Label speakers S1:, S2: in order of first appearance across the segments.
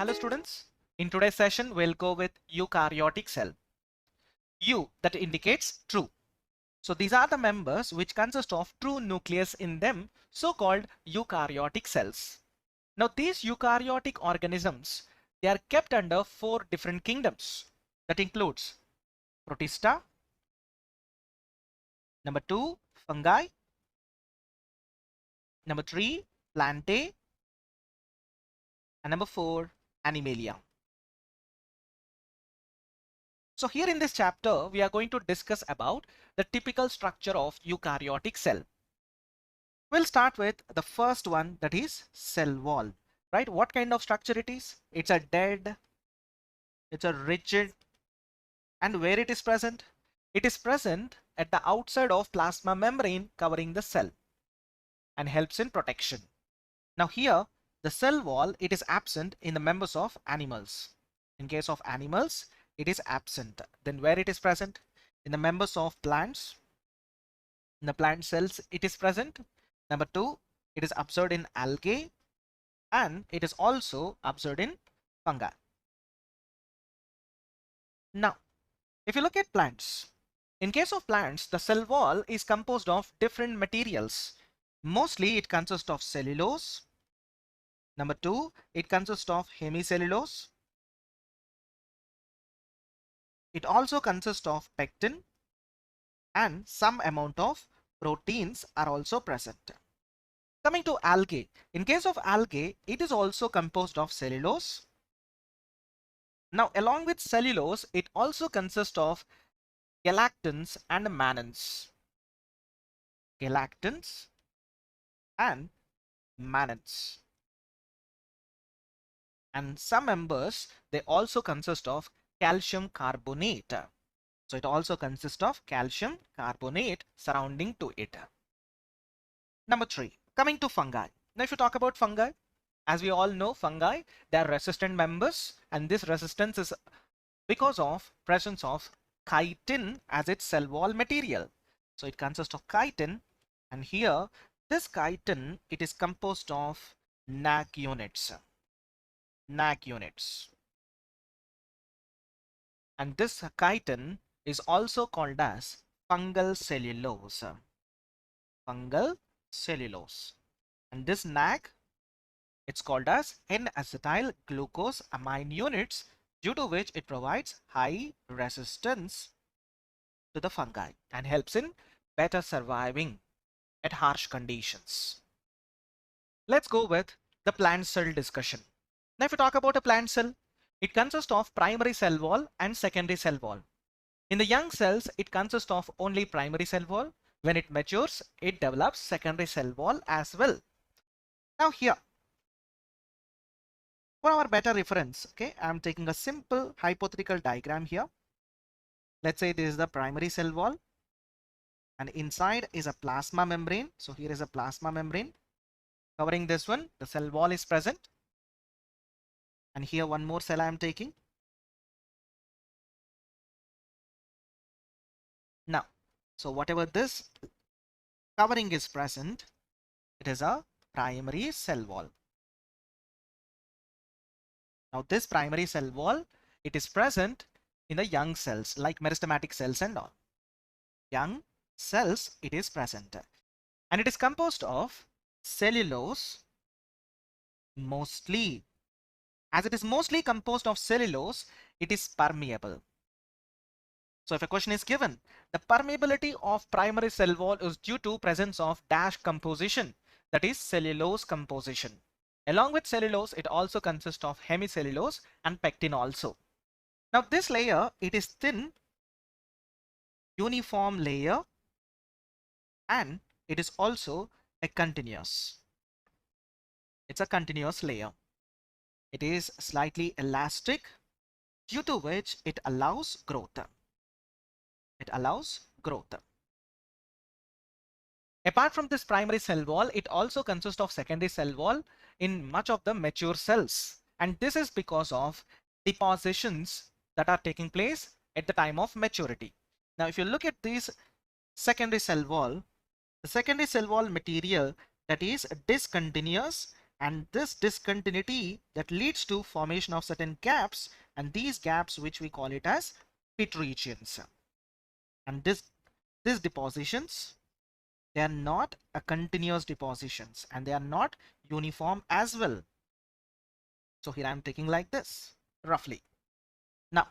S1: Hello students, in today's session we'll go with eukaryotic cell. U that indicates true. So these are the members which consist of true nucleus in them, so called eukaryotic cells. Now these eukaryotic organisms, they are kept under 4 different kingdoms. That includes Protista, number 2 fungi, number 3 plantae, and number 4 animalia. So here in this chapter, we are going to discuss about the typical structure of eukaryotic cell. We'll start with the first one, that is cell wall, right? What kind of structure it is? It's a dead, it's a rigid, and where it is present? It is present at the outside of plasma membrane covering the cell and helps in protection. Now here, the cell wall, it is absent in the members of animals. In case of animals, it is absent. Then where it is present? In the members of plants. In the plant cells, it is present. Number 2, it is observed in algae, and it is also observed in fungi. Now, if you look at plants, in case of plants, the cell wall is composed of different materials. Mostly it consists of cellulose. Number 2, it consists of hemicellulose. It also consists of pectin, and some amount of proteins are also present. Coming to algae, in case of algae, it is also composed of cellulose. Now along with cellulose, it also consists of galactans and mannans. Galactans and mannans. And some members, they also consist of calcium carbonate. So it also consists of calcium carbonate surrounding to it. Number 3, coming to fungi. Now if you talk about fungi, as we all know, fungi, they are resistant members, and this resistance is because of presence of chitin as its cell wall material. So it consists of chitin, and here this chitin, it is composed of NAC units. NAC units. And this chitin is also called as fungal cellulose. Fungal cellulose. And this NAC, it's called as N-acetyl glucose amine units, due to which it provides high resistance to the fungi and helps in better surviving at harsh conditions. Let's go with the plant cell discussion. Now if you talk about a plant cell, it consists of primary cell wall and secondary cell wall. In the young cells, it consists of only primary cell wall. When it matures, it develops secondary cell wall as well. Now here, for our better reference, okay, I'm taking a simple hypothetical diagram here. Let's say this is the primary cell wall, and inside is a plasma membrane. So here is a plasma membrane covering this one. The cell wall is present, and here one more cell I am taking. Now, so whatever this covering is present, it is a primary cell wall. Now this primary cell wall, it is present in the young cells like meristematic cells and all. Young cells, it is present, and it is composed of cellulose mostly. As it is mostly composed of cellulose, it is permeable. So if a question is given, the permeability of primary cell wall is due to presence of dash composition, that is cellulose composition. Along with cellulose, it also consists of hemicellulose and pectin also. Now this layer, it is thin, uniform layer, and it is also a continuous. It's a continuous layer. It is slightly elastic, due to which it allows growth. It allows growth. Apart from this primary cell wall, it also consists of secondary cell wall in much of the mature cells. And this is because of depositions that are taking place at the time of maturity. Now, if you look at this secondary cell wall, the secondary cell wall material, that is discontinuous and this discontinuity that leads to formation of certain gaps, and these gaps which we call it as pit regions. And these depositions, they are not a continuous depositions and they are not uniform as well. So here I'm taking like this roughly. Now,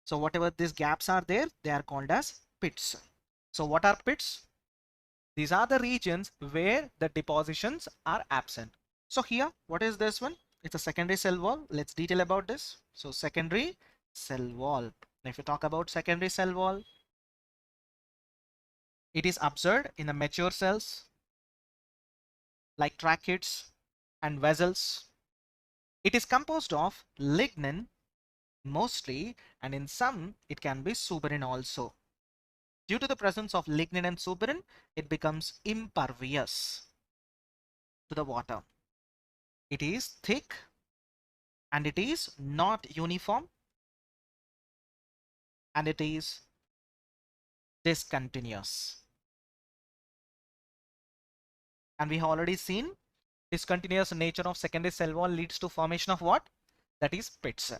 S1: so whatever these gaps are there, they are called as pits. So what are pits? These are the regions where the depositions are absent. So here, what is this one? It's a secondary cell wall. Let's detail about this. So secondary cell wall. Now, if you talk about secondary cell wall, it is observed in the mature cells like tracheids and vessels. It is composed of lignin mostly, and in some it can be suberin also. Due to the presence of lignin and suberin, it becomes impervious to the water. It is thick and it is not uniform and it is discontinuous. And we have already seen discontinuous nature of secondary cell wall leads to formation of what? That is pits.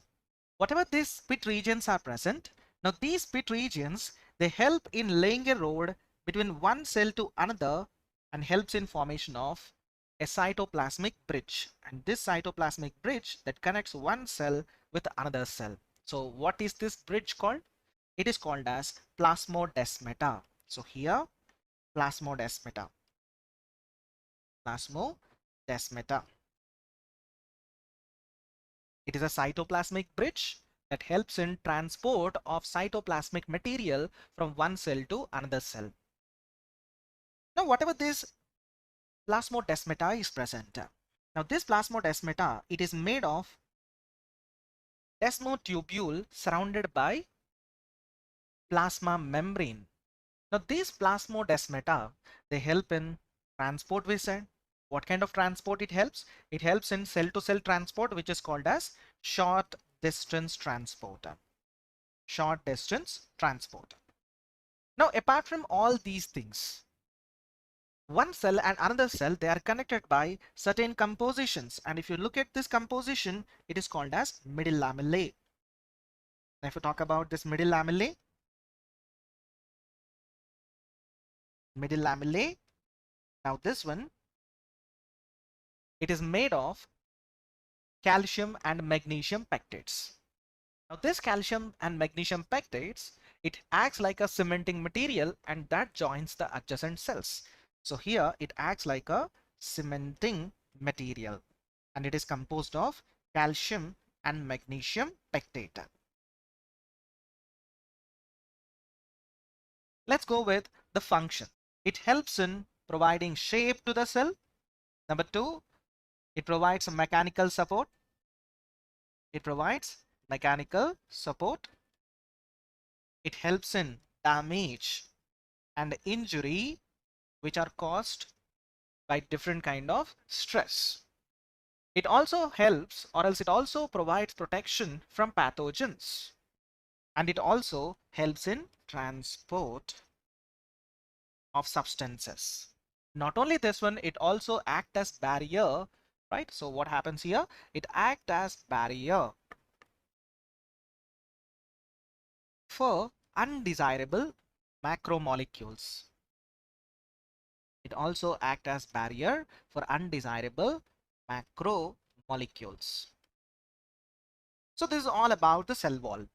S1: Whatever these pit regions are present, now these pit regions, they help in laying a road between one cell to another and helps in formation of a cytoplasmic bridge. And this cytoplasmic bridge that connects one cell with another cell. So what is this bridge called? It is called as plasmodesmata. So here, plasmodesmata. Plasmodesmata. It is a cytoplasmic bridge that helps in transport of cytoplasmic material from one cell to another cell. Now, whatever this plasmodesmata is present. Now, this plasmodesmata, it is made of desmotubule surrounded by plasma membrane. Now, these plasmodesmata, they help in transport, we said. What kind of transport it helps? It helps in cell-to-cell transport, which is called as short distance transport. Short distance transport. Now, apart from all these things, one cell and another cell, they are connected by certain compositions. And if you look at this composition, it is called as middle lamellae. Now, if you talk about this middle lamellae, now this one, it is made of calcium and magnesium pectates. Now this calcium and magnesium pectates, it acts like a cementing material and that joins the adjacent cells. So here it acts like a cementing material and it is composed of calcium and magnesium pectate. Let's go with the function. It helps in providing shape to the cell. Number two, it provides a mechanical support. It provides mechanical support. It helps in damage and injury which are caused by different kind of stress. It also helps, or else it also provides protection from pathogens. And it also helps in transport of substances. Not only this one, it also acts as barrier, right? So what happens here? It acts as barrier for undesirable macromolecules. It also acts as barrier for undesirable macromolecules. So this is all about the cell wall.